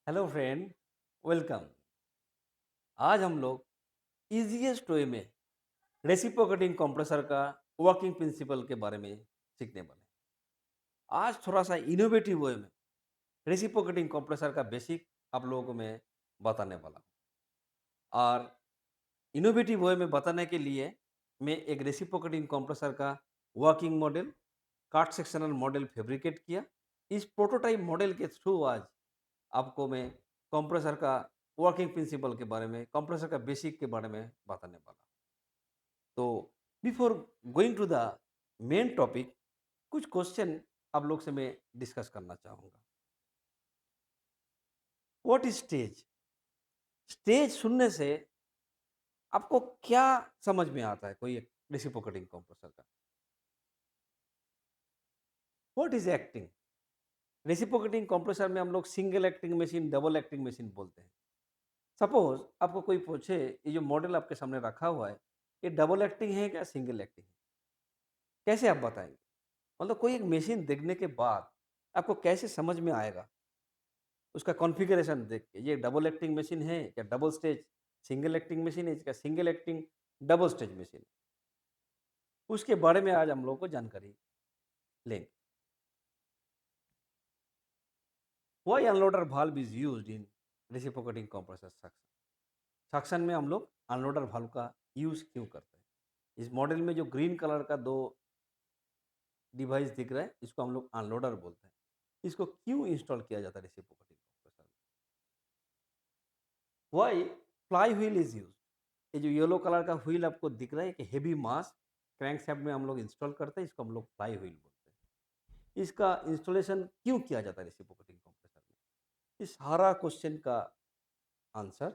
Hello friend, welcome. आज हम लोग इजीएस्ट वे में रेसिप्रोकेटिंग कंप्रेसर का वर्किंग प्रिंसिपल के बारे में सीखने वाले हैं। आज थोड़ा सा इनोवेटिव वे में रेसिप्रोकेटिंग कंप्रेसर का बेसिक आप लोगों को मैं बताने वाला हूँ। और इनोवेटिव वे में बताने के लिए मैं एक रेसिप्रोकेटिंग कंप्रेसर का वर्किंग मॉडल, काट सेक्शनल मॉडल फैब्रिकेट किया। इस प्रोटोटाइप मॉडल के थ्रू आज आपको मैं कंप्रेसर का वर्किंग प्रिंसिपल के बारे में, कंप्रेसर का बेसिक के बारे में बताने वाला हूँ। तो before going to the main topic, कुछ क्वेश्चन आप लोग से मैं डिस्कस करना चाहूँगा। What is stage? स्टेज सुनने से आपको क्या समझ में आता है कोई एक रेसिप्रोकेटिंग कंप्रेसर का? What is acting? Reciprocating compressor में हम लोग single acting machine, double acting machine बोलते हैं। सपोज आपको कोई पूछे ये जो मॉडल आपके सामने रखा हुआ है, ये डबल एक्टिंग है क्या सिंगल एक्टिंग है? कैसे आप बताएँगे? मतलब कोई एक मशीन देखने के बाद आपको कैसे समझ में आएगा? उसका कॉन्फ़िगरेशन देख के, ये डबल एक्टिंग मशीन है क्या double stage single acting machine है क्या single acting double stage machine? उसके बारे में आज हम लोगों को जानकारी लेंगे। Why unloader valve is used in reciprocating compressor suction? Suction में हम लोग अनलोडर वाल्व का यूज़ क्यों करते हैं? इस मॉडल में जो ग्रीन कलर का 2 डिवाइस दिख रहा है, इसको हम लोग अनलोडर बोलते हैं। इसको क्यों इंस्टॉल किया जाता है रेसिप्रोकेटिंग कंप्रेसर में? Why fly wheel is used? ये जो येलो कलर का व्हील आपको दिख रहा है कि हेवी मास क्रैंकशाफ्ट में हम लोग इंस्टॉल करते हैं, इसको हम लोग फ्लाई व्हील बोलते हैं। इसका इंस्टॉलेशन क्यों किया जाता है रेसिप्रोकेटिंग कंप्रेसर में? इस सारा क्वेश्चन का आंसर,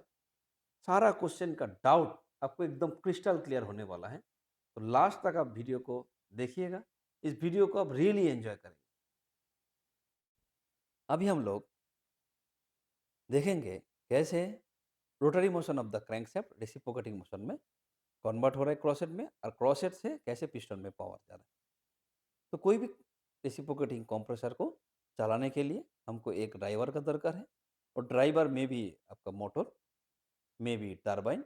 सारा क्वेश्चन का डाउट आपको एकदम क्रिस्टल क्लियर होने वाला है। तो लास्ट तक आप वीडियो को देखिएगा। इस वीडियो को आप रियली एंजॉय करेंगे। अभी हम लोग देखेंगे कैसे rotary motion of the crankshaft reciprocating motion में कन्वर्ट हो रहा है क्रॉसहेड में, और क्रॉसहेड से कैसे पिस्टन में पावर जा रहा है। तो कोई भी रेसिप्रोकेटिंग कंप्रेसर को चलाने के लिए हमको एक ड्राइवर का दरकार है, और ड्राइवर में भी आपका मोटर, में भी टरबाइन,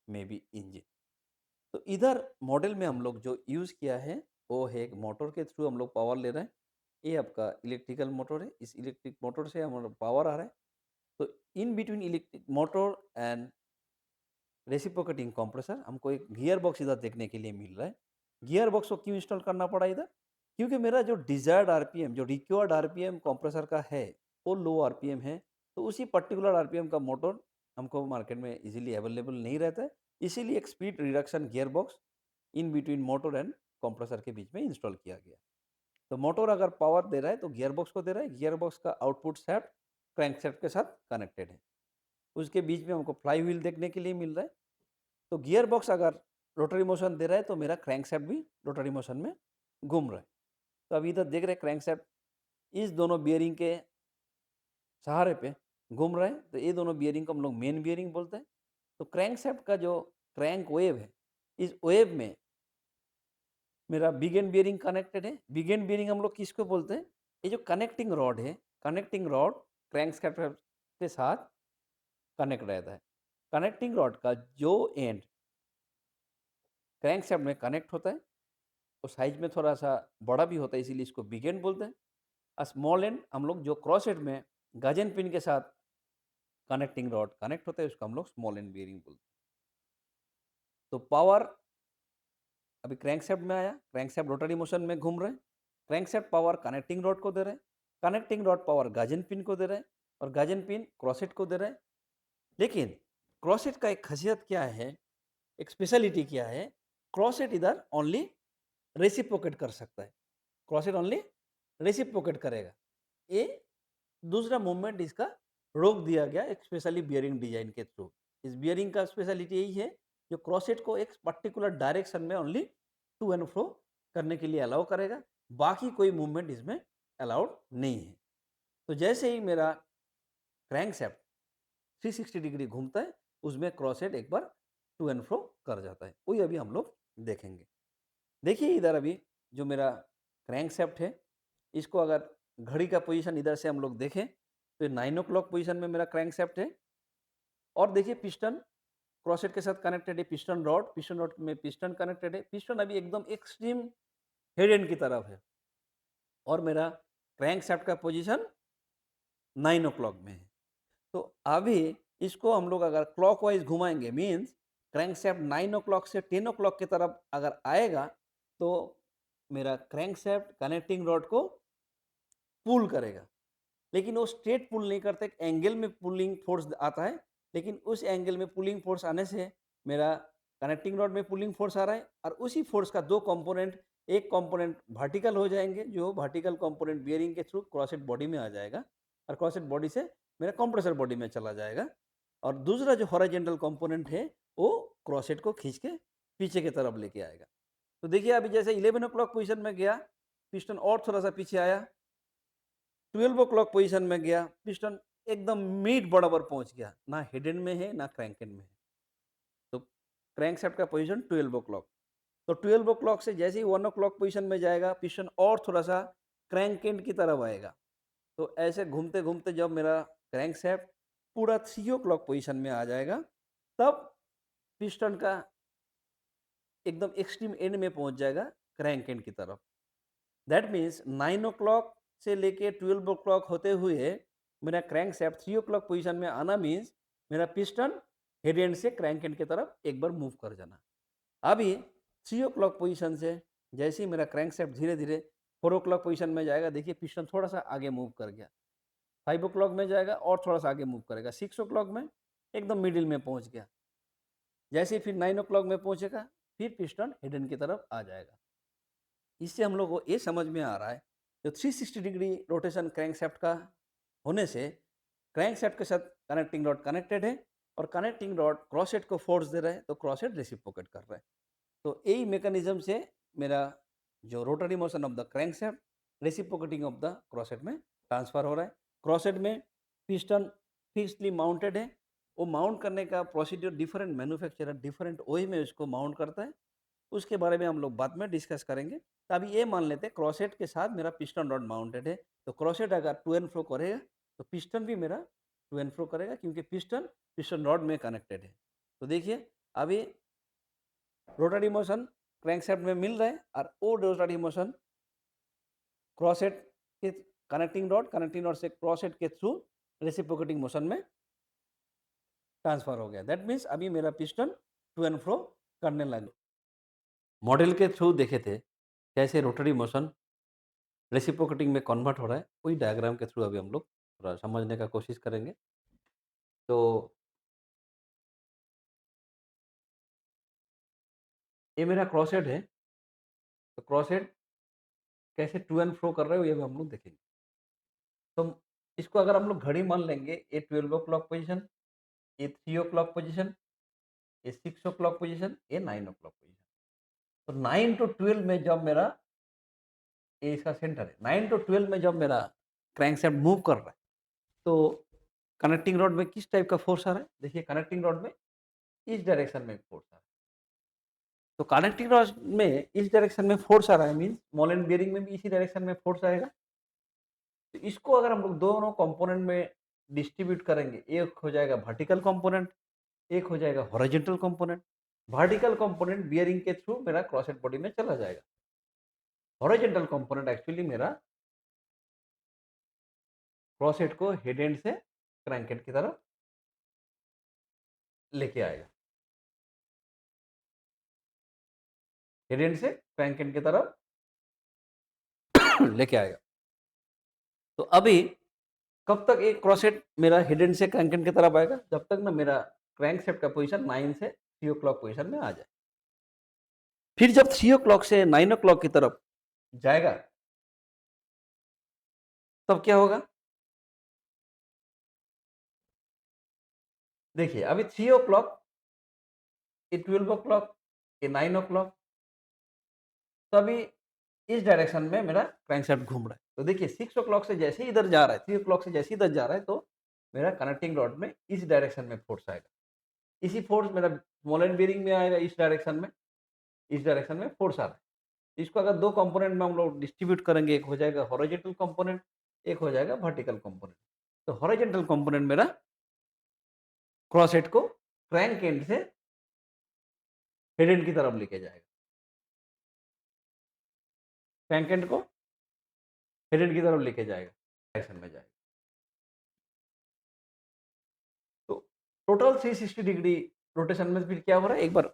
में भी इंजन। तो इधर मॉडल में हम लोग जो यूज़ किया है वो है एक मोटर के थ्रू हम लोग पावर ले रहे हैं। ये आपका इलेक्ट्रिकल मोटर है, इस इलेक्ट्रिक मोटर से हमारा पावर आ रहा है। तो in between electric motor and reciprocating compressor हमको एक गियर बॉक्स इधर देखने के लिए मिल रहा है। गियर बॉक्स को क्यों इंस्टॉल करना पड़ा इधर? क्योंकि मेरा जो डिज़ायर्ड आरपीएम, जो रिक्वायर्ड आरपीएम कंप्रेसर का है, वो लो आरपीएम है। तो उसी पर्टिकुलर आरपीएम का मोटर हमको मार्केट में ईज़िली अवेलेबल नहीं रहता है। इसीलिए एक speed reduction gear box in between motor and compressor के बीच में इंस्टॉल किया गया। तो मोटर अगर पावर दे रहा है तो गियर बॉक्स को दे रहा है, गियर बॉक्स का आउटपुट शाफ्ट क्रैंकशाफ्ट के साथ कनेक्टेड है। उसके बीच में हमको फ्लाई व्हील देखने के लिए मिल रहा है। तो गियर बॉक्स अगर रोटरी मोशन दे रहा है तो मेरा क्रैंकशाफ्ट भी रोटरी मोशन में घूम रहा है। तो अभी इधर देख रहे हैं क्रैंकशाफ्ट इस दोनों बियरिंग के सहारे पे घूम रहे हैं। तो ये दोनों बियरिंग को हम लोग मेन बियरिंग बोलते हैं। तो क्रैंकशाफ्ट का जो क्रैंक वेव है, इस वेव में मेरा बिग एंड बियरिंग कनेक्टेड है। बिग एंड बियरिंग हम लोग किसको बोलते हैं? ये जो कनेक्टिंग रॉड है, कनेक्टिंग रॉड क्रैंकशाफ्ट के साथ कनेक्ट रहता है। कनेक्टिंग रॉड का जो एंड क्रैंकशाफ्ट में कनेक्ट होता है, वो साइज में थोड़ा-सा बड़ा भी होता है, इसीलिए इसको बिग एंड बोलते हैं। स्मॉल एंड हम लोग जो क्रॉस हेड में गाजन पिन के साथ कनेक्टिंग रॉड कनेक्ट होता है, उसको हम लोग स्मॉल एंड बियरिंग बोलते हैं। तो पावर अभी क्रैंकशाफ्ट में आया, क्रैंकशाफ्ट रोटरी मोशन में घूम रहे हैं। क्रैंकशाफ्ट पावर कनेक्टिंग रॉड को दे रहे हैं, connecting rod power Gazan pin को दे रहे हैं, और गाजन पिन क्रॉस हेड को दे रहे हैं। लेकिन क्रॉस हेड का एक खासियत क्या है, एक स्पेशलिटी क्या है? क्रॉस हेड इधर ओनली रेसिप्रोकेट कर सकता है। क्रॉस हेड ओनली रेसिप्रोकेट करेगा। ये दूसरा मूवमेंट इसका रोक दिया गया एक स्पेशली बियरिंग डिजाइन के थ्रू। इस बियरिंग का स्पेशलिटी यही है, जो क्रॉसेट को एक पर्टिकुलर डायरेक्शन में ओनली टू एंड फ्रो करने के लिए अलाउ करेगा। बाकी कोई मूवमेंट इसमें अलाउड नहीं है। तो जैसे ही मेरा क्रैंकशाफ्ट 360 डिग्री घूमता है, उसमें क्रॉसेट एक बार टू एंड फ्रो कर जाता है। वही अभी हम लोग देखेंगे। देखिए इधर अभी जो मेरा क्रैंकशाफ्ट है, इसको अगर घड़ी का पोजीशन इधर से हम लोग देखें, तो ये 9 ओ क्लॉक पोजीशन में मेरा क्रैंकशाफ्ट है और देखिए पिस्टन क्रॉसहेड के साथ कनेक्टेड है, पिस्टन रॉड में पिस्टन कनेक्टेड है। पिस्टन अभी एकदम एक्सट्रीम हेड एंड की तरफ है और मेरा क्रैंकशाफ्ट का पोजीशन 9 ओ क्लॉक में है। तो अभी इसको हम लोग अगर क्लॉकवाइज घुमाएंगे मीन्स क्रैंकशाफ्ट 9 ओ क्लॉक से 10 ओ क्लॉक की तरफ अगर आएगा तो मेरा क्रैंकशाफ्ट कनेक्टिंग रॉड को पुल करेगा, लेकिन वो स्ट्रेट पुल नहीं करता, एक एंगल में पुलिंग फोर्स आता है, लेकिन उस एंगल में पुलिंग फोर्स आने से मेरा कनेक्टिंग रॉड में पुलिंग फोर्स आ रहा है और उसी फोर्स का दो कंपोनेंट, एक कंपोनेंट वर्टिकल हो जाएंगे, जो वर्टिकल कंपोनेंट बियरिंग के थ्रू क्रॉसेट बॉडी में आ जाएगा और क्रॉसेट बॉडी से मेरा कंप्रेसर बॉडी में चला जाएगा और दूसरा जो हॉरिजॉन्टल कंपोनेंट है वो क्रॉसेट को खींच के पीछे की तरफ लेके आएगा। तो देखिए अभी जैसे 11 ओ क्लॉक पोजिशन में गया, पिस्टन और थोड़ा सा पीछे आया, 12 ओ क्लॉक पोजीशन में गया, पिस्टन एकदम मीट बराबर पहुंच गया, ना हेड एंड में है ना क्रैंक एंड में है। तो क्रैंकशाफ्ट का पोजीशन 12 ओ क्लॉक। तो 12 ओ क्लॉक से जैसे ही 1 ओ क्लॉक पोजीशन में जाएगा, पिस्टन और थोड़ा सा क्रैंक एंड की तरफ आएगा। तो ऐसे घूमते घूमते जब मेरा क्रैंकशाफ्ट पूरा 3 ओ क्लॉक पोजीशन में आ जाएगा, तब पिस्टन का एकदम एक्सट्रीम एंड में पहुंच जाएगा क्रैंक एंड की तरफ। दैट मीन्स 9 ओ क्लॉक से लेके 12 ओ क्लॉक होते हुए मेरा क्रैंक शैफ्ट 3 ओ क्लॉक पोजीशन में आना मीन्स मेरा पिस्टन हेड एंड से क्रैंक एंड की तरफ एक बार मूव कर जाना। अभी 3 ओ क्लॉक पोजीशन से जैसे ही मेरा क्रैंक शैफ्ट धीरे धीरे 4 ओ क्लॉक पोजीशन में जाएगा, देखिए पिस्टन थोड़ा सा आगे मूव कर गया, 5 ओ क्लॉक में जाएगा और थोड़ा सा आगे मूव करेगा, 6 ओ क्लॉक में एकदम मिडिल में पहुंच गया, जैसे ही फिर 9 ओ क्लॉक में पहुंचेगा फिर पिस्टन हेड एंड की तरफ आ जाएगा। इससे हम लोग को ये समझ में आ रहा है जो 360 डिग्री रोटेशन क्रैंकशाफ्ट का होने से क्रैंकशाफ्ट के साथ कनेक्टिंग रॉड कनेक्टेड है और कनेक्टिंग रॉड क्रॉसेट को फोर्स दे रहा है तो क्रॉसेट रेसिप्रोकेट कर रहा है। तो यही मैकेनिज्म से मेरा जो rotary motion of the crankshaft reciprocating of the crosshead में ट्रांसफर हो रहा है। क्रॉसेट में पिस्टन फिक्सली माउंटेड है, वो माउंट करने का procedure different manufacturer different way में उसको माउंट करता है, उसके बारे में हम लोग बाद में डिस्कस करेंगे। तो अभी ये मान लेते हैं क्रॉसेट के साथ मेरा पिस्टन रॉड माउंटेड है, तो क्रॉसेट अगर टू एंड फ्रो करेगा तो पिस्टन भी मेरा टू एंड फ्रो करेगा क्योंकि पिस्टन पिस्टन रॉड में कनेक्टेड है। तो देखिए अभी रोटरी मोशन क्रैंकशाफ्ट में मिल रहा है और वो रोटरी मोशन क्रॉसेट के कनेक्टिंग रॉड से क्रॉसेट के थ्रू रेसिप्रोकेटिंग मोशन में ट्रांसफर हो गया। दैट मीन्स अभी मेरा पिस्टन टू एंड फ्रो करने लगा। मॉडल के थ्रू देखे थे कैसे रोटरी मोशन रेसिप्रोकेटिंग में कन्वर्ट हो रहा है, वही डायग्राम के थ्रू अभी हम लोग थोड़ा समझने का कोशिश करेंगे। तो ये मेरा क्रॉसहेड है, तो क्रॉसहेड कैसे टू एंड फ्रो कर रहे हो ये भी हम लोग देखेंगे। तो इसको अगर हम लोग घड़ी मान लेंगे, ये 12 ओ क्लॉक पोजीशन, ये 3 ओ क्लॉक पोजीशन, ये 6 ओ क्लॉक पोजीशन, ये 9 ओ क्लॉक पोजीशन। तो 9 टू 12 में जब मेरा ये इसका सेंटर है, 9 टू 12 में जब मेरा क्रैंकशाफ्ट मूव कर रहा है, तो कनेक्टिंग रॉड में किस टाइप का फोर्स आ रहा है? देखिए कनेक्टिंग रॉड में इस डायरेक्शन में फोर्स आ रहा है। तो कनेक्टिंग रॉड में इस डायरेक्शन में फोर्स आ रहा है मीन्स बॉल एंड बेयरिंग में भी इसी डायरेक्शन में फोर्स आएगा। तो इसको अगर हम लोग दोनों कंपोनेंट में डिस्ट्रीब्यूट करेंगे, एक हो जाएगा वर्टिकल कंपोनेंट, एक हो जाएगा horizontal component. Vertical component bearing के थ्रू मेरा क्रॉसेट बॉडी में चला जाएगा, हॉरिजॉन्टल कंपोनेंट एक्चुअली मेरा क्रॉसेट को हेड एंड से क्रैंकेट की तरफ लेके आएगा, हेड एंड से क्रैंकेट की तरफ लेके आएगा। तो अभी कब तक एक क्रॉसेट मेरा हेड एंड से क्रैंक एंड की तरफ आएगा? जब तक ना मेरा क्रैंकशाफ्ट का पोजीशन 9 से 3 ओ क्लॉक पोजीशन में आ जाए। फिर जब 3 ओ क्लॉक से 9 ओ क्लॉक की तरफ जाएगा, तब क्या होगा? देखिए अभी 3 ओ क्लॉक, ये 12 ओ क्लॉक, ये 9 ओ क्लॉक, तो अभी इस डायरेक्शन में मेरा क्रैंकशाफ्ट घूम रहा है। तो देखिए 6 ओ क्लॉक से जैसे ही इधर जा रहा है, 3 ओ क्लॉक से जैसे ही इधर जा रहा है, तो मेरा कनेक्टिंग रॉड में इस डायरेक्शन में फोर्स आएगा। इसी फोर्स मेरा बॉल एंड बेयरिंग में आएगा, इस डायरेक्शन में फोर्स आ रहा है। इसको अगर दो कंपोनेंट में हम लोग डिस्ट्रीब्यूट करेंगे, एक हो जाएगा हॉरिजॉन्टल कंपोनेंट, एक हो जाएगा वर्टिकल कंपोनेंट। तो हॉरिजॉन्टल कंपोनेंट मेरा क्रॉस हेड को क्रैंक एंड से हेड एंड की तरफ लेके जाएगा, क्रैंक एंड को हेड एंड की तरफ लेके जाएगा, डायरेक्शन में जाएगा। तो टोटल 360 डिग्री रोटेशन में फिर क्या हो रहा है, एक बार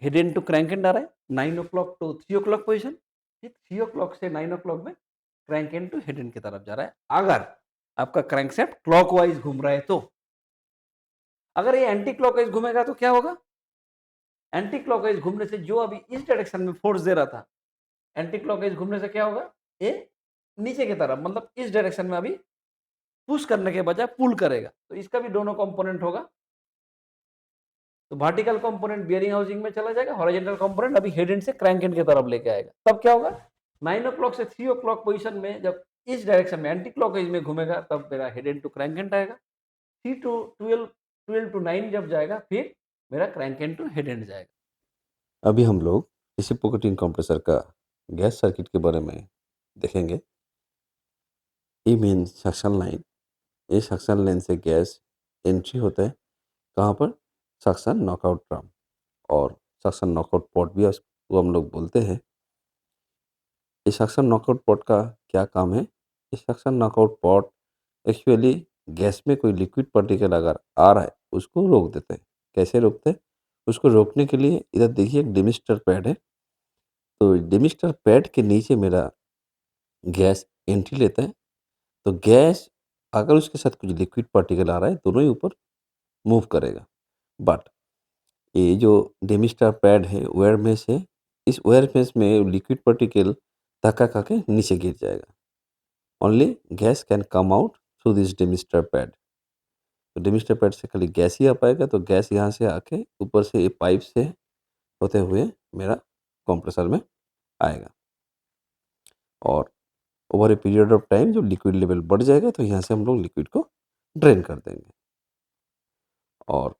head end to crank end आ रहा है 9 o'clock to 3 o'clock position, फिर 3 ओ क्लॉक से 9 ओ क्लॉक में crank end to head end की तरफ जा रहा है। अगर आपका क्रैंकशैफ्ट क्लॉकवाइज घूम रहा है तो, अगर ये एंटी क्लॉकवाइज घूमेगा तो क्या होगा, एंटी क्लॉकवाइज घूमने से जो अभी इस डायरेक्शन में फोर्स दे रहा था, एंटी क्लॉकवाइज घूमने से क्या होगा, ये नीचे की तरफ मतलब इस डायरेक्शन में अभी पुश करने के बजाय पुल करेगा, तो इसका भी दोनों कंपोनेंट होगा। तो वर्टिकल कंपोनेंट बियरिंग हाउसिंग में चला जाएगा, हॉरिजॉन्टल कंपोनेंट अभी हेड एंड से क्रैंक एंड की तरफ लेके आएगा। तब क्या होगा, 9 ओ क्लॉक से 3 ओ क्लॉक पोजिशन में जब इस डायरेक्शन में एंटी क्लॉकवाइज में घूमेगा तब मेरा head end to crank end आएगा। 3 टू 12 12 टू 9 जब जाएगा फिर मेरा crank end to head end जाएगा। अभी हम लोग रेसिप्रोकेटिंग कंप्रेसर का गैस सर्किट के बारे में देखेंगे। ये मेन सक्शन लाइन, ये सक्शन लाइन से गैस एंट्री होता है कहाँ पर, सक्शन नॉकआउट ड्रम और सक्शन नॉकआउट पॉट भी उसको हम लोग बोलते हैं। इस सक्शन नॉकआउट पॉट का क्या काम है, इस suction knockout pot actually gas में कोई लिक्विड पार्टिकल अगर आ रहा है उसको रोक देते हैं। कैसे रोकते हैं, उसको रोकने के लिए इधर देखिए एक डिमिस्टर पैड है, तो डिमिस्टर पैड के नीचे मेरा गैस एंट्री लेता है। तो गैस अगर उसके साथ कुछ लिक्विड पार्टिकल आ रहा है दोनों ही ऊपर मूव करेगा, बट ये जो डेमिस्टर पैड है वेयर में से, इस वेयर में में लिक्विड पार्टिकल धक्का खा के नीचे गिर जाएगा। Only gas can come out through this demister pad. तो डेमिस्टर पैड से खाली गैस ही आ पाएगा, तो गैस यहाँ से आके ऊपर से ये पाइप से होते हुए मेरा कंप्रेसर में आएगा और over a period of time जब लिक्विड लेवल बढ़ जाएगा तो यहाँ से हम लोग लिक्विड को ड्रेन कर देंगे। और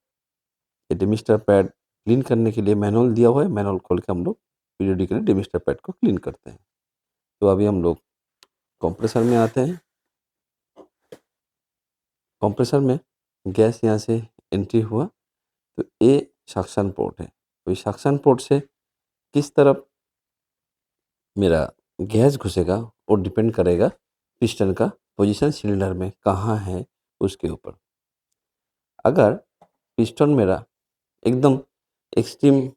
ये डेमिस्टर पैड क्लीन करने के लिए मैनुअल दिया हुआ है, मैनुअल खोल के हम लोग पीरियडिकली डेमिस्टर पैड को क्लीन करते हैं। तो अभी हम लोग कंप्रेसर में आते हैं। कंप्रेसर में गैस यहाँ से एंट्री हुआ, तो ये सक्शन पोर्ट है, तो इस सक्शन पोर्ट से किस तरफ मेरा गैस घुसेगा वो डिपेंड करेगा पिस्टन का पोजीशन सिलेंडर में कहाँ है उसके ऊपर। अगर पिस्टन मेरा एकदम एक्सट्रीम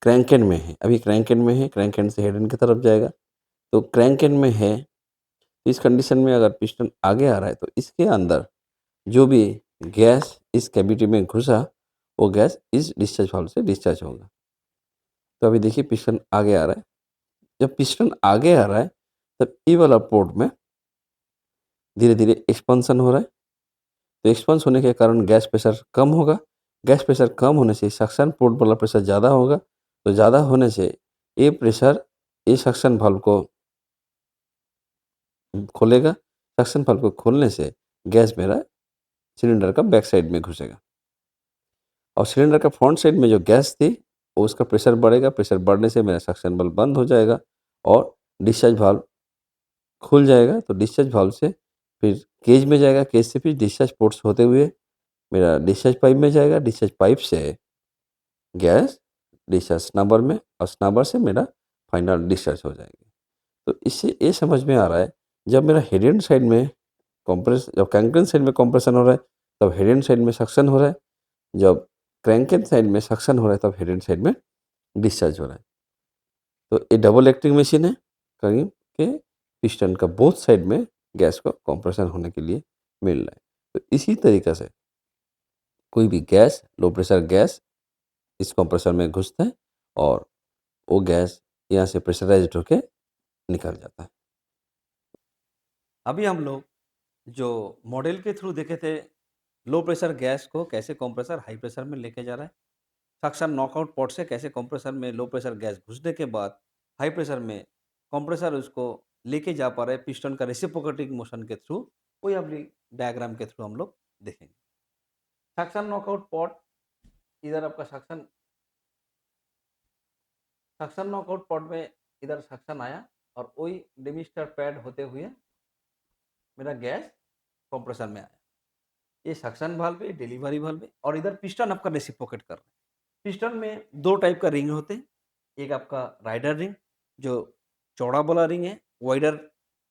क्रैंक एंड में है, अभी क्रैंक एंड में है, क्रैंक एंड से हेड एंड की तरफ जाएगा, तो क्रैंक एंड में है, इस कंडीशन में अगर पिस्टन आगे आ रहा है तो इसके अंदर जो भी गैस इस कैविटी में घुसा वो गैस इस डिस्चार्ज वाल्व से डिस्चार्ज होगा। तो अभी देखिए पिस्टन आगे आ रहा है, जब पिस्टन आगे आ रहा है तब ई वाला पोर्ट में धीरे धीरे एक्सपांसन हो रहा है, तो एक्सपांस होने के कारण गैस प्रेशर कम होगा, गैस प्रेशर कम होने से सक्शन पोर्ट वाला प्रेशर ज़्यादा होगा, तो ज़्यादा होने से ये प्रेशर ये सक्शन वाल्व को खोलेगा, सक्शन वाल्व को खोलने से गैस मेरा सिलेंडर का बैक साइड में घुसेगा और सिलेंडर का फ्रंट साइड में जो गैस थी वो उसका प्रेशर बढ़ेगा, प्रेशर बढ़ने से मेरा सक्शन वाल्व बंद हो जाएगा और डिस्चार्ज वाल्व खुल जाएगा। तो डिस्चार्ज वाल्व से फिर केज में जाएगा, केज से फिर डिस्चार्ज पोर्ट्स होते हुए मेरा डिस्चार्ज पाइप में जाएगा, डिस्चार्ज पाइप से गैस डिस्चार्ज स्नबर में और स्नबर से मेरा फाइनल डिस्चार्ज हो जाएगी। तो इससे ये समझ में आ रहा है जब मेरा हेड एंड साइड में जब क्रैंक साइड में कंप्रेशन हो रहा है तब हेड एंड साइड में सक्शन हो रहा है, जब क्रैंक साइड में सक्शन हो रहा है तब हेड एंड साइड में डिस्चार्ज हो रहा है। तो ये डबल एक्टिंग मशीन है कहीं के पिस्टन का बोथ साइड में गैस को कंप्रेशन होने के लिए मिल रहा है। तो इसी तरीक़े से कोई भी गैस लो प्रेशर गैस इस कंप्रेसर में घुसता है और वो गैस यहाँ से प्रेशराइज्ड होके निकल जाता है। अभी हम लोग जो मॉडल के थ्रू देखे थे लो प्रेशर गैस को कैसे कंप्रेसर हाई प्रेशर में लेके जा रहा है, सक्शन नॉकआउट पोर्ट से कैसे कंप्रेसर में लो प्रेशर गैस घुसने के बाद हाई प्रेशर में कंप्रेसर उसको लेके जा पा रहे हैं पिस्टन का रेसिप्रोकेटिंग मोशन के थ्रू, वही अपनी डायग्राम के थ्रू हम लोग देखेंगे। सक्शन नॉकआउट पोर्ट, इधर आपका सक्शन सक्शन नॉकआउट पोर्ट में इधर सक्शन आया और वही डिमिस्टर पैड होते हुए मेरा गैस कंप्रेसर में आया। ये सक्शन वाल्व है, डिलीवरी वाल्व है और इधर पिस्टन आपका रेसिप्रोकेट कर रहा है। पिस्टन में 2 टाइप का रिंग होते हैं, एक आपका राइडर रिंग जो चौड़ा वाला रिंग है, वाइडर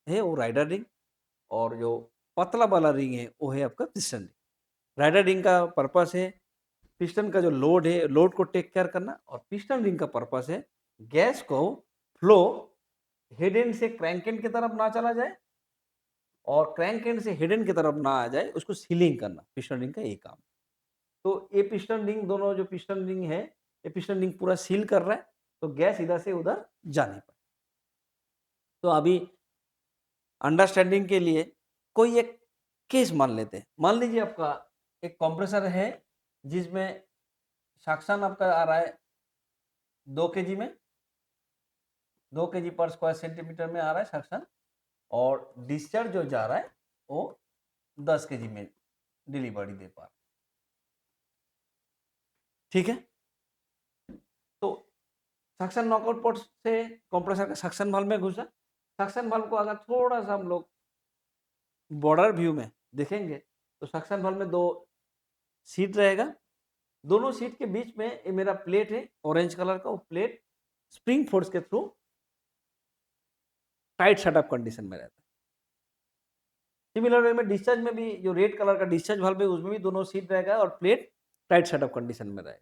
है वो राइडर रिंग और जो पतला वाला रिंग है वो है आपका पिस्टन रिंग। राइडर रिंग का पर्पस है पिस्टन का जो लोड है, लोड को टेक केयर करना और पिस्टन रिंग का पर्पस है गैस को फ्लो हेड एंड से क्रैंक एंड की तरफ ना चला जाए और क्रैंक एंड से हेड एंड की तरफ ना आ जाए, उसको सीलिंग करना पिस्टन रिंग का ये काम। तो ये पिस्टन रिंग दोनों जो पिस्टन रिंग है, ये पिस्टन रिंग पूरा सील कर रहा है, तो गैस इधर से उधर जा नहीं पाए। तो अभी अंडरस्टैंडिंग के लिए कोई एक केस मान लेते हैं। मान लीजिए आपका एक कंप्रेसर है जिसमें सक्शन आपका आ रहा है 2 केजी में, 2 केजी पर स्क्वायर सेंटीमीटर में आ रहा है सक्शन और डिस्चार्ज जो जा रहा है वो 10 केजी में डिलीवरी दे पा रहा है। ठीक है, तो सक्शन नॉकआउट पोर्ट से कंप्रेसर का सक्शन वाल्व में घुसा। सक्शन वाल्व को अगर थोड़ा सा हम लोग बॉर्डर व्यू में देखेंगे तो सक्शन वाल्व में 2 सीट रहेगा। दोनों सीट के बीच में ये मेरा प्लेट है ऑरेंज कलर का, वो प्लेट स्प्रिंग फोर्स के थ्रू टाइट शटअप कंडीशन में रहता है। सिमिलर वे में डिस्चार्ज में भी जो रेड कलर का डिस्चार्ज वाल्व है उसमें भी दोनों सीट रहेगा और प्लेट टाइट शटअप कंडीशन में रहेगा।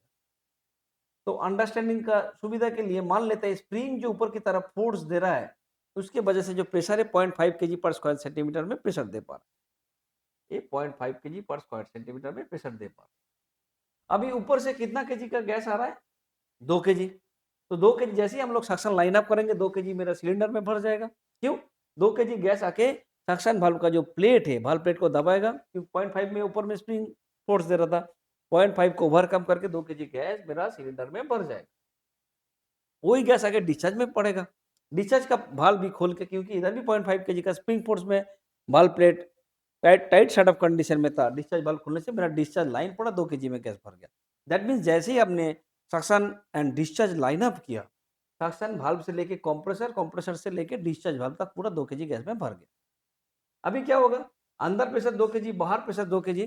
तो अंडरस्टैंडिंग का सुविधा के लिए मान लेते हैं स्प्रिंग जो ऊपर की तरफ फोर्स दे रहा है उसके वजह से जो प्रेशर है 0.5 केजी पर स्क्वायर सेंटीमीटर में प्रेशर दे पा रहा है। ये 0.5 केजी पर स्क्वायर सेंटीमीटर में प्रेशर दे पा रहा है। अभी ऊपर से कितना केजी का गैस आ रहा है? 2 केजी। तो 2 केजी जैसे ही हम लोग सक्शन लाइन अप करेंगे 2 केजी मेरा सिलेंडर में भर जाएगा। क्यों? 2 केजी गैस आके सक्शन वाल्व का जो प्लेट है वाल्व प्लेट को दबाएगा क्योंकि 0.5 में ऊपर में स्प्रिंग फोर्स दे रहा था। 0.5 को ओवरकम करके 2 केजी गैस मेरा सिलेंडर में भर जाएगा। वही गैस आके डिस्चार्ज में पड़ेगा। डिस्चार्ज का वाल्व भी खोल के क्योंकि इधर भी 0.5 केजी का स्प्रिंग फोर्स में valve plate tight tight shut up condition में था। डिस्चार्ज वाल्व खुलने से मेरा डिस्चार्ज लाइन पड़ा 2 केजी में गैस भर गया। दैट मीन्स जैसे ही आपने suction and discharge line up किया, सक्शन वाल्व से लेके कंप्रेसर, कंप्रेसर से लेके डिस्चार्ज वाल्व तक पूरा 2 केजी गैस में भर गया। अभी क्या होगा? अंदर प्रेशर 2 केजी, बाहर प्रेशर 2 केजी,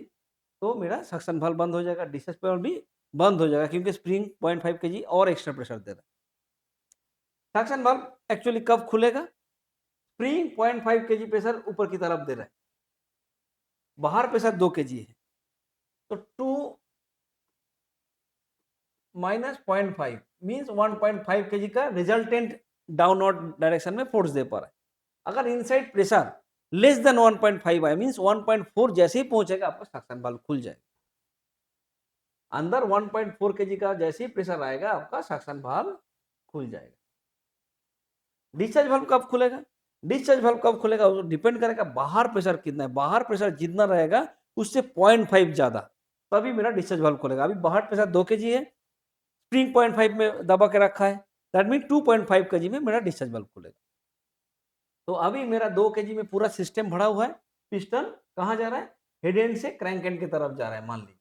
तो मेरा सक्शन वाल्व बंद हो जाएगा, डिस्चार्ज वाल्व भी बंद हो जाएगा क्योंकि स्प्रिंग 0.5 केजी और एक्स्ट्रा प्रेशर दे रहा है। सक्शन वाल्व एक्चुअली कब खुलेगा? स्प्रिंग 0.5 केजी प्रेशर ऊपर की तरफ दे रहा है, बाहर प्रेशर 2 केजी है, तो 2 माइनस 0.5 मीन्स 1.5 केजी का रिजल्टेंट डाउनवर्ड डायरेक्शन में फोर्स दे पा रहा है। अगर इनसाइड प्रेशर लेस देन 1.5 आए मीन्स 1.4 जैसे ही पहुंचेगा आपका सक्शन वाल्व खुल जाएगा। अंदर 1.4 केजी का जैसे ही प्रेशर आएगा आपका सक्शन वाल्व खुल जाएगा। डिस्चार्ज वाल्व कब खुलेगा? डिस्चार्ज वाल्व कब खुलेगा वो डिपेंड करेगा बाहर प्रेशर कितना है। बाहर प्रेशर जितना रहेगा उससे 0.5 ज्यादा, तभी मेरा डिस्चार्ज वाल्व खुलेगा। अभी बाहर प्रेशर 2 केजी है, स्प्रिंग 0.5 में दबा के रखा है, दैट मीन 2.5 केजी में मेरा डिस्चार्ज वाल्व खुलेगा। तो अभी मेरा 2 केजी में पूरा सिस्टम भरा हुआ है। पिस्टन कहाँ जा रहा है? हेड एंड से क्रैंक एंड की तरफ जा रहा है। मान लीजिए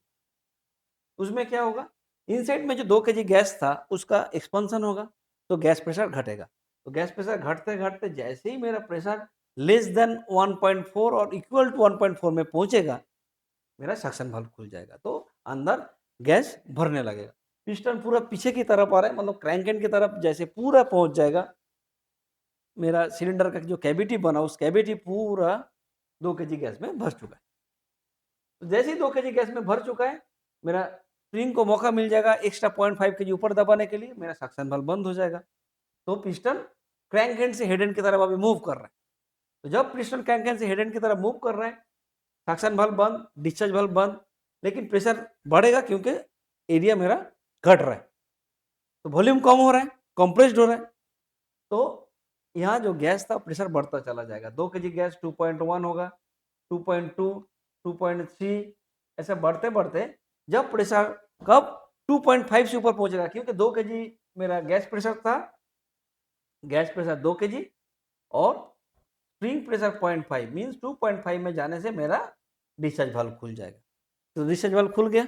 उसमें क्या होगा? इनसाइड में जो 2 केजी गैस था उसका एक्सपेंशन होगा तो गैस प्रेशर घटेगा। तो गैस प्रेशर घटते घटते जैसे ही मेरा प्रेशर लेस देन 1.4 और इक्वल टू 1.4 में पहुंचेगा मेरा सक्शन वाल्व खुल जाएगा, तो अंदर गैस भरने लगेगा। पिस्टन पूरा पीछे की तरफ आ रहा है, मतलब क्रैंक एंड की तरफ जैसे पूरा पहुंच जाएगा, मेरा सिलेंडर का जो कैविटी बना उस कैविटी पूरा 2 केजी गैस में भर चुका है। तो जैसे ही 2 केजी गैस में भर चुका है, मेरा स्प्रिंग को मौका मिल जाएगा एक्स्ट्रा 0.5 केजी ऊपर दबाने के लिए, मेरा सक्शन वाल्व बंद हो जाएगा। तो पिस्टन क्रैंक एंड से हेड एंड की तरफ अभी मूव कर रहा है। तो जब पिस्टन क्रैंक एंड से हेड एंड की तरफ मूव कर रहा है, सक्शन वाल्व बंद, डिस्चार्ज वाल्व बंद, लेकिन प्रेशर बढ़ेगा क्योंकि एरिया मेरा घट रहा है, तो वॉल्यूम कम हो रहा है, कंप्रेस्ड हो रहा है। तो यहाँ जो गैस था प्रेशर बढ़ता चला जाएगा। 2 केजी गैस 2.1 होगा, 2.2, 2.3 ऐसे बढ़ते बढ़ते जब प्रेशर कब 2.5 से ऊपर पहुंचेगा, क्योंकि 2 केजी मेरा गैस प्रेशर था, गैस प्रेशर 2 केजी और स्प्रिंग प्रेशर 0.5 मीन्स 2.5 में जाने से मेरा डिस्चार्ज वाल्व खुल जाएगा। तो डिस्चार्ज वाल्व खुल गया,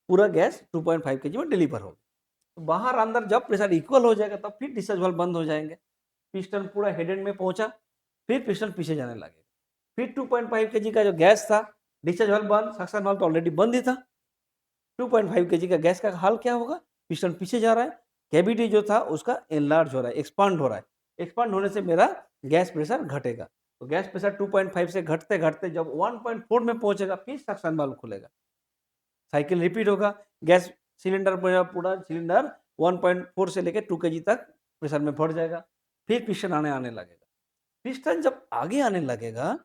पूरा गैस 2.5 केजी में डिलीवर होगा। तो बाहर अंदर जब प्रेशर इक्वल हो जाएगा तब फिर डिस्चार्ज वाल्व बंद हो जाएंगे। पिस्टन पूरा हेड एंड में पहुंचा, फिर पिस्टन पीछे जाने लगेगा। फिर 2.5 केजी का जो गैस था, डिस्चार्ज वाल्व बंद, सक्शन वाल्व तो ऑलरेडी बंद ही था। 2.5 केजी का गैस का हाल क्या होगा? पिस्टन पीछे जा रहा है, कैविटी जो था उसका एनलार्ज हो रहा है, एक्सपांड हो रहा है। एक्सपांड होने से मेरा गैस प्रेशर घटेगा। तो गैस प्रेशर 2.5 से घटते-घटते जब 1.4 में पहुंचेगा, फिर सक्शन वाल्व खुलेगा। साइकिल रिपीट होगा, गैस सिलेंडर मेरा पूरा सिलेंडर 1.4 से लेके 2 केजी तक प्रेशर में भर जाएगा। फिर पिस्टन आने लगेगा। पिस्टन जब आगे आने लगेगा,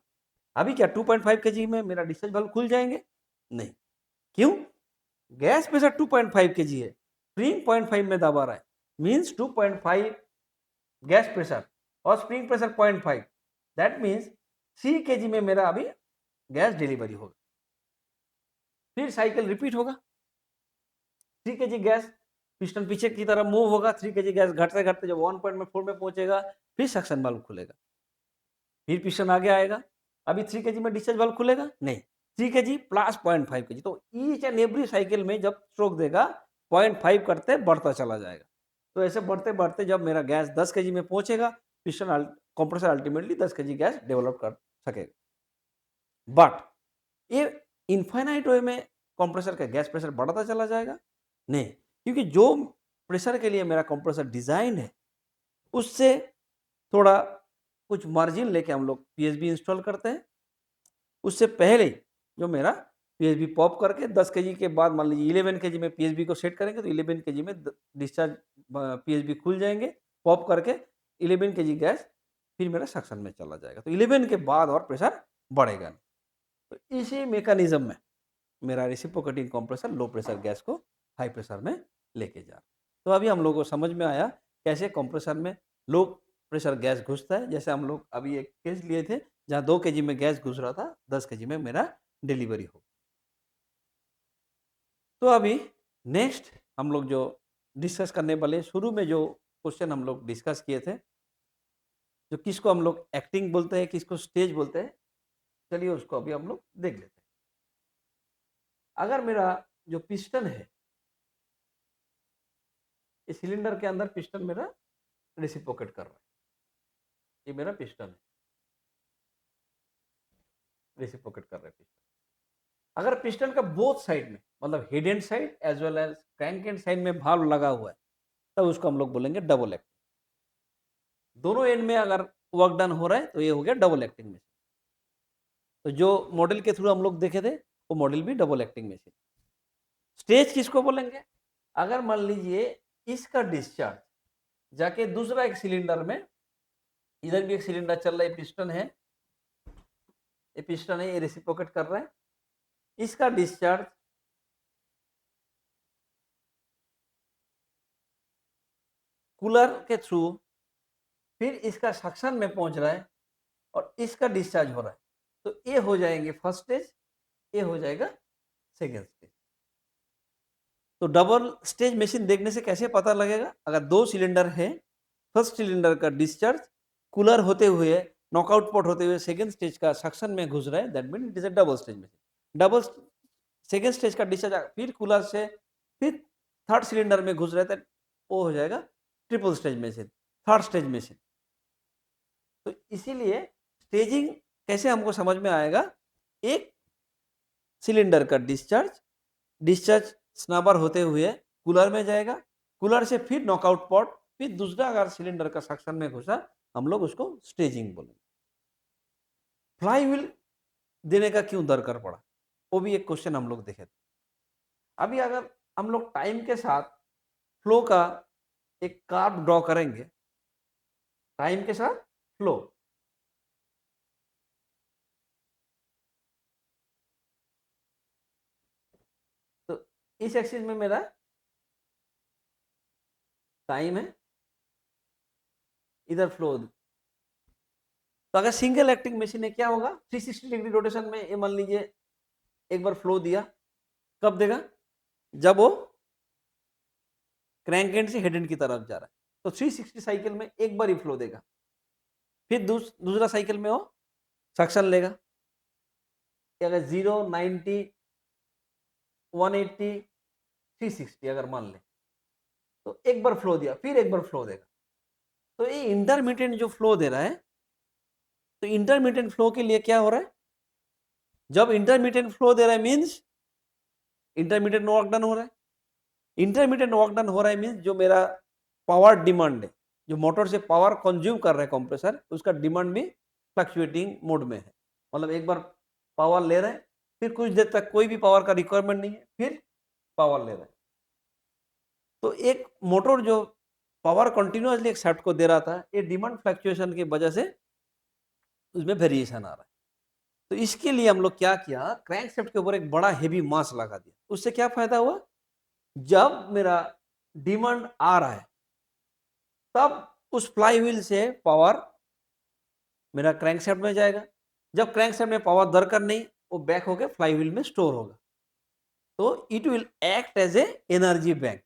अभी क्या 2.5 केजी में मेरा डिस्चार्ज वाल्व खुल जाएंगे? नहीं। क्यों? गैस प्रेशर 2.5 केजी है, स्प्रिंग 0.5 में दबा रहा है, मीन्स 2.5 गैस प्रेशर और spring pressure 0.5, that means 3 KG में मेरा अभी गैस डिलीवरी होगा। फिर साइकिल रिपीट होगा, 3 केजी गैस, पिस्टन पीछे की तरफ मूव होगा, 3 केजी गैस घटते घटते जब 1.4 में पहुंचेगा, फिर सक्शन वाल्व खुलेगा। फिर पिस्टन आगे आएगा, अभी 3 केजी में डिस्चार्ज वाल्व खुलेगा? नहीं, 3 केजी प्लस 0.5 केजी। तो ईच एंड एवरी साइकिल में जब स्ट्रोक देगा 0.5 करते बढ़ता चला जाएगा। तो ऐसे बढ़ते बढ़ते जब मेरा गैस 10 केजी में पहुंचेगा, piston compressor ultimately 10 KG gas develop कर सकेगा। बट ये इनफाइनाइट वे में कंप्रेसर का गैस प्रेशर बढ़ता चला जाएगा? नहीं, क्योंकि जो प्रेशर के लिए मेरा कंप्रेसर डिजाइन है, उससे थोड़ा कुछ मार्जिन लेके हम लोग पीएसबी इंस्टॉल करते हैं। उससे पहले जो मेरा पीएसबी पॉप करके 10 केजी के बाद मान लीजिए 11 केजी में पीएसबी को सेट करेंगे, तो 11 केजी में डिस्चार्ज पीएसबी खुल जाएंगे, पॉप करके 11 केजी गैस फिर मेरा सक्शन में चला जाएगा। तो 11 के बाद और प्रेशर बढ़ेगा नहीं। तो इसी मैकेनिज्म में मेरा reciprocating compressor low pressure gas को हाई प्रेशर में लेके जा रहा है। तो अभी हम लोगों को समझ में आया कैसे कंप्रेसर में लो प्रेशर गैस घुसता है। जैसे हम लोग अभी एक केस लिए थे जहाँ 2 केजी में गैस घुस रहा था, 10 केजी में मेरा डिलीवरी हो। तो अभी नेक्स्ट हम लोग जो डिस्कस करने वाले, शुरू में जो क्वेश्चन हम लोग डिस्कस किए थे, जो किसको हम लोग एक्टिंग बोलते हैं, किसको स्टेज बोलते हैं, चलिए उसको अभी हम लोग देख लेते हैं। अगर मेरा जो पिस्टन है, इस सिलेंडर के अंदर पिस्टन मेरा रेसिप्रोकेट कर रहा है, ये मेरा पिस्टन है, रेसिप्रोकेट कर रहा है पिस्टन। अगर पिस्टन का बोथ साइड में, मतलब head end side as well as crank end side में वाल्व लगा हुआ है, तब उसको हम लोग बोलेंगे डबल एक्टिंग। दोनों एंड में अगर वर्क डन हो रहा है तो ये हो गया डबल एक्टिंग मशीन। तो जो मॉडल के थ्रू हम लोग देखे थे वो मॉडल भी डबल एक्टिंग मशीन। स्टेज किसको बोलेंगे? अगर मान लीजिए इसका डिस्चार्ज जाके दूसरा एक सिलेंडर में, इधर भी एक सिलेंडर चल रहा है, पिस्टन है, ये पिस्टन है, ये रेसिप्रोकेट कर रहा है, इसका डिस्चार्ज कूलर के थ्रू फिर इसका सक्शन में पहुंच रहा है और इसका डिस्चार्ज हो रहा है, तो ये हो जाएंगे फर्स्ट स्टेज, ये हो जाएगा सेकेंड स्टेज। तो डबल स्टेज मशीन देखने से कैसे पता लगेगा? अगर 2 सिलेंडर है, फर्स्ट सिलेंडर का डिस्चार्ज कूलर होते हुए, नॉकआउट पोर्ट होते हुए सेकेंड स्टेज का सक्शन में घुस रहा है, that mean it is a double stage machine. Double second stage का डिस्चार्ज फिर कूलर से फिर थर्ड सिलेंडर में घुस रहा है, तो वो हो जाएगा triple stage machine, third stage machine. तो इसीलिए स्टेजिंग कैसे हमको समझ में आएगा? एक सिलेंडर का डिस्चार्ज, डिस्चार्ज स्नाबर होते हुए कूलर में जाएगा, कूलर से फिर नॉकआउट पॉट, फिर दूसरा अगर सिलेंडर का सक्शन में घुसा, हम लोग उसको स्टेजिंग बोलेंगे। फ्लाई व्हील देने का क्यों दरकार पड़ा, वो भी एक क्वेश्चन हम लोग देखे थे। अभी अगर हम लोग टाइम के साथ फ्लो का एक कर्व ड्रॉ करेंगे, टाइम के साथ फ्लो, तो इस एक्सिस में मेरा टाइम है, इधर फ्लो। तो अगर सिंगल एक्टिंग मशीन है क्या होगा? 360 डिग्री रोटेशन में ये मान लीजिए एक बार फ्लो दिया, कब देगा? जब वो क्रैंक एंड से हेड एंड की तरफ जा रहा है, तो 360 साइकिल में एक बार ही फ्लो देगा, फिर दूसरा साइकिल में वो सक्शन लेगा। अगर 0, 90, 180, 360 अगर मान ले, तो एक बार फ्लो दिया, फिर एक बार फ्लो देगा। तो ये इंटरमीडिएट जो फ्लो दे रहा है, तो इंटरमीडिएट फ्लो के लिए क्या हो रहा है, जब इंटरमीडिएट फ्लो दे रहा है मीन्स इंटरमीडिएट वर्क डन हो रहा है। इंटरमीडिएट वर्क डन हो रहा है मीन्स जो मेरा पावर डिमांड है, जो मोटर से पावर कंज्यूम कर रहा है कंप्रेसर, उसका डिमांड भी फ्लक्चुएटिंग मोड में है। मतलब एक बार पावर ले रहा है, फिर कुछ देर तक कोई भी पावर का रिक्वायरमेंट नहीं है, फिर पावर ले रहा है। तो एक मोटर जो पावर कंटिन्यूअसली एक शाफ्ट को दे रहा था, ये डिमांड फ्लक्चुएशन की वजह से उसमें वेरिएशन आ रहा है। तो इसके लिए हम लोग क्या किया, क्रैंक शाफ्ट के ऊपर एक बड़ा हेवी मास लगा दिया। उससे क्या फायदा हुआ, जब मेरा डिमांड आ रहा है तब उस फ्लाई व्हील से पावर मेरा क्रैंक शाफ्ट में जाएगा। जब क्रैंक शाफ्ट में पावर दरकार नहीं, वो बैक होकर फ्लाई व्हील में स्टोर होगा। तो it will act as a energy bank.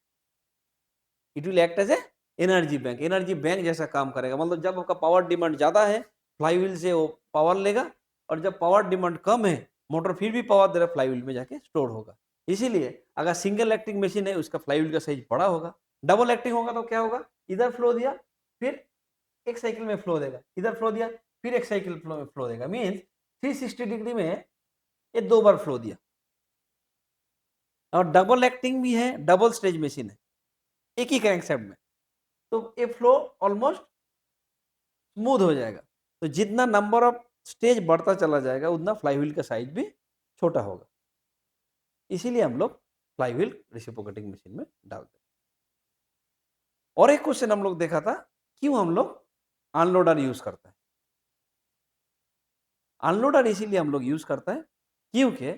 It will act as a energy bank. Energy bank जैसा काम करेगा। मतलब जब आपका पावर डिमांड ज्यादा है, फ्लाई व्हील से वो पावर लेगा, और जब पावर डिमांड कम है, मोटर फिर भी पावर दे रहा, फ्लाई व्हील में जाके स्टोर होगा। इसीलिए अगर सिंगल एक्टिंग मशीन है, उसका फ्लाई व्हील का साइज बड़ा होगा। डबल एक्टिंग होगा तो क्या होगा, इधर फ्लो दिया, फिर एक साइकिल में फ्लो देगा, इधर फ्लो दिया, फिर एक साइकिल फ्लो देगा। मीन्स 360 डिग्री में ये 2 बार फ्लो दिया। और डबल एक्टिंग भी है, डबल स्टेज मशीन है एक ही क्रैंकशाफ्ट में, तो ये फ्लो ऑलमोस्ट स्मूथ हो जाएगा। तो जितना नंबर ऑफ स्टेज बढ़ता चला जाएगा, उतना फ्लाई व्हील का साइज भी छोटा होगा। इसीलिए हम लोग फ्लाई व्हील रेसिप्रोकेटिंग मशीन में डालते हैं। और एक क्वेश्चन हम लोग देखा था, क्यों हम लोग अनलोडर यूज करते हैं। अनलोडर इसीलिए हम लोग यूज करते हैं क्योंकि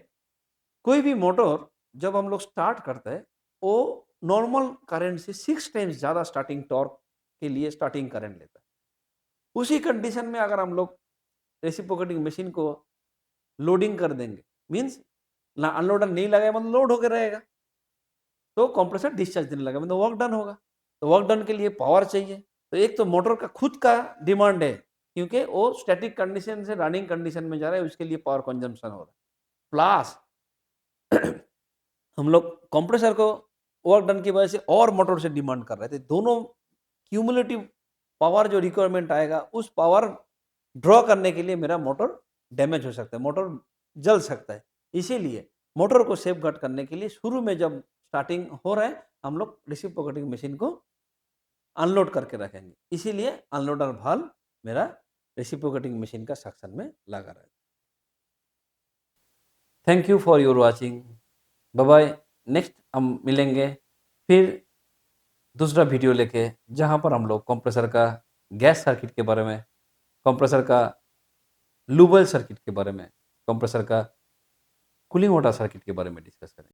कोई भी मोटर जब हम लोग स्टार्ट करते हैं, वो नॉर्मल करंट से 6 टाइम्स ज्यादा स्टार्टिंग टॉर्क के लिए स्टार्टिंग करंट लेता है। उसी कंडीशन में अगर हम लोग रेसिप्रोकेटिंग मशीन को लोडिंग कर देंगे, मीन्स ना अनलोडर नहीं लगाए मतलब लोड होकर रहेगा, तो कंप्रेसर डिस्चार्ज देने लगा, मतलब वर्क डन होगा। तो वर्क डन के लिए पावर चाहिए। तो एक तो मोटर का खुद का डिमांड है, क्योंकि वो स्टैटिक कंडीशन से रनिंग कंडीशन में जा रहा है, उसके लिए पावर कंजम्पशन हो रहा है। प्लस हम लोग कंप्रेसर को वर्क डन की वजह से और मोटर से डिमांड कर रहे थे। दोनों क्यूमुलेटिव पावर जो रिक्वायरमेंट आएगा, उस पावर ड्रॉ करने के लिए मेरा मोटर डैमेज हो सकता है, मोटर जल सकता है। इसीलिए मोटर को सेफ गार्ड करने के लिए शुरू में जब स्टार्टिंग हो रहा है, हम लोग रेसिप्रोकेटिंग मशीन को अनलोड करके रखेंगे। इसीलिए अनलोडर वाल्व मेरा रेसिप्रोकेटिंग मशीन का सेक्शन में लगा रहा है। Thank you for your watching. Bye bye. Next हम मिलेंगे फिर दूसरा वीडियो लेके, जहाँ पर हम लोग कंप्रेसर का गैस सर्किट के बारे में, कंप्रेसर का लूबल सर्किट के बारे में, कंप्रेसर का कूलिंग वाटर सर्किट के बारे में डिस्कस करेंगे।